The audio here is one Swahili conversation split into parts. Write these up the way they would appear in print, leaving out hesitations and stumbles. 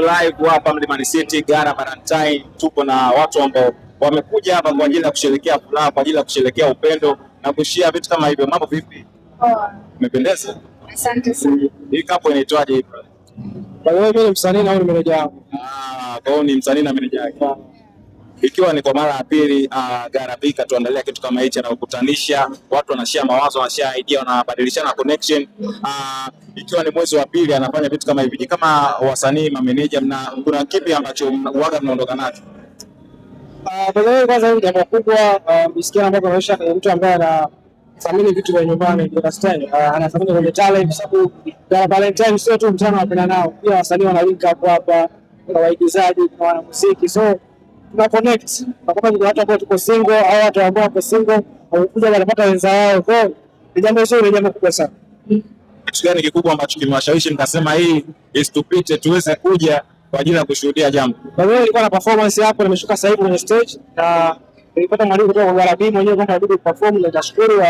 live hapa Mlimani City Gara Valentine. Tupo na watu ambao wamekuja hapa kwa ajili ya kusherehekea furaha, kwa ajili ya kusherehekea upendo na kushare vitu kama hivyo. Mambo vipi? Umependeza? Asante sana. Hii kapo inaitwaje hivi? Kwa hiyo mimi ni msanii na ni meneja wangu. Kwa hiyo ni msanii na meneja wake. Ikiwa ni kwa mara ya pili Gara Pika tuandalia kitu kama hichi na kukutanisha watu, wanashare mawazo, wanashare idea, wanabadilishana connection. Ikiwa ni mwezi wa pili anafanya vitu kama hivi. Kama wasanii ma manager, kuna kipi ambacho huaga mnaondoka nacho? Kwa hiyo kwanza ni jambo kubwa, msikia ambao anaonyesha mtu ambaye anathamini vitu vya nyumbani, understand, anathamini kwenye talent, sababu Gara Valentine sio tu mtano wa nao, pia wasanii wana link up hapa, kuna waigizaji, kuna wanamuziki, so tuna connect. Kwa sababu watu ambao tuko single au watu ambao wako single wanakuja wanapata wenza wao, kwa ni jambo zuri, ni jambo kubwa sana. Kitu gani kikubwa ambacho kimewashawishi mkasema hii isitupite tuweze kuja kwa ajili ya kushuhudia jambo? Kwa hiyo nilikuwa na performance hapo, nimeshuka sasa hivi kwenye stage na nilipata mwalimu kutoka kwa Gara Pika mwenyewe kwamba nabidi perform, na nashukuru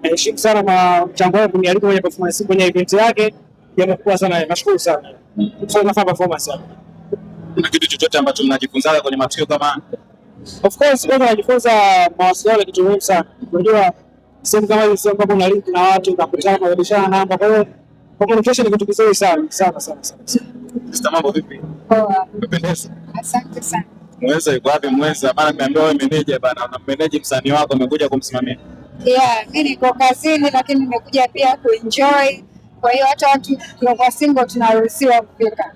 heshima sana mchango wao kunialika kwenye performance kwenye event yake, jambo kubwa sana, nashukuru sana. So nafanya performance hapo. Kuna kitu chochote ambacho mnajifunza kwenye matukio kama? Of course kwa najifunza mawasiliano, kitu muhimu sana. Unajua sehemu kama hizo sehemu ambapo una link na watu, unakutana, unabadilishana namba, kwa hiyo communication ni kitu kizuri sana sana sana sana. Sasa mambo vipi? Umependeza. Asante sana. Mweza yuko wapi Mweza? Maana nimeambiwa wewe manager bana, una manage msanii wako amekuja kumsimamia. Mimi niko kazini lakini nimekuja pia kuenjoy. Kwa hiyo hata watu kwa single tunaruhusiwa kufika.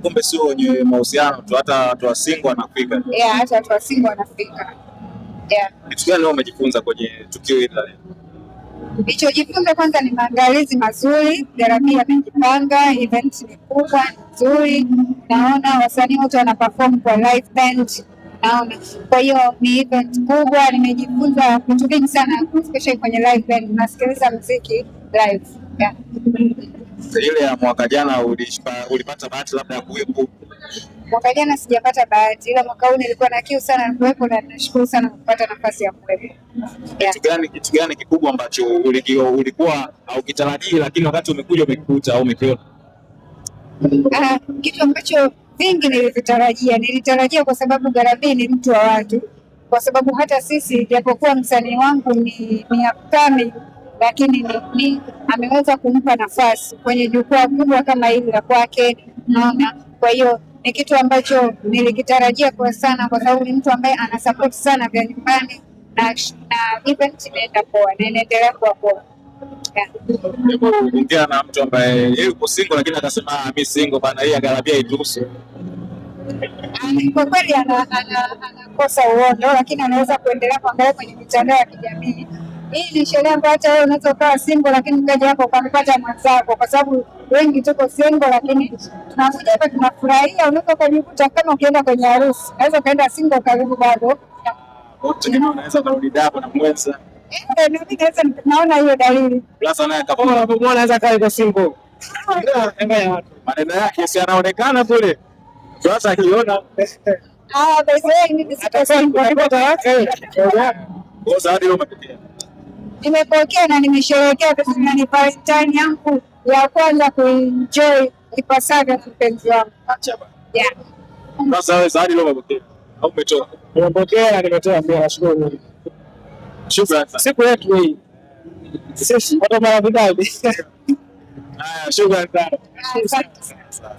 Kumbe sio wenye mahusiano tu, hata watu wa single wanafika. Hata watu wa single wanafika. Kitu gani leo umejifunza kwenye tukio hili leo? Nilichojifunza kwanza ni maandalizi mazuri, Gara Pika amejipanga, event ni kubwa, nzuri. Naona wasanii wote wana perform kwa live band. Naona. Kwa hiyo ni event kubwa, nimejifunza vitu vingi sana, especially kwenye live band. Nasikiliza muziki live. Ile ya mwaka jana ulipata bahati labda ya kuwepo? Mwaka jana sijapata bahati, ila mwaka huu nilikuwa na kiu sana kuwepo na nashukuru sana kupata nafasi ya kuwepo. Kitu gani kikubwa ambacho ulikuwa haukitarajii lakini wakati umekuja umekuta au umekiona? Kitu ambacho vingi nilitarajia kwa sababu Gara Pika ni mtu wa watu, kwa sababu hata sisi japokuwa msanii wangu ni upcoming, lakini ni ameweza kumpa nafasi kwenye jukwaa kubwa kama hili la kwake, naona. Kwa hiyo ni kitu ambacho nilikitarajia kwa sana, kwa sababu ni mtu ambaye ana support sana vya nyumbani na event inaenda poa na inaendelea kuwa poa. Ongea na mtu ambaye yuko single lakini akasema mimi single bana, hii Gara Pika ituhusu. Kwa kweli anakosa uondo, lakini anaweza kuendelea kuangalia kwenye mitandao ya kijamii. Hii ni sheria ambayo hata wewe unaweza kuwa single lakini ukaja hapo ukapata mwenzako, kwa sababu wengi tuko single lakini tunakuja hapa tunafurahia. Unaweza kujikuta kama ukienda kwenye harusi, unaweza kaenda single karibu bado. Wote unaweza kurudi dapo na mwenza. Naona hiyo dalili. Sasa naye kama unapomwona Anaweza kaa yuko single. Maneno yake si yanaonekana kule. Sasa akiona zawadi leo umepokea? Nimepokea na nimesherehekea vizuri, na ni Valentine yangu ya kwanza kuenjoy ipasavyo na mpenzi wangu. Sasa wewe zawadi leo umepokea au umetoa? Nimepokea na nimetoa pia, nashukuru. Shukrani sana. Siku yetu hii. Sisi watu wa Marekani. Shukrani sana. Asante sana.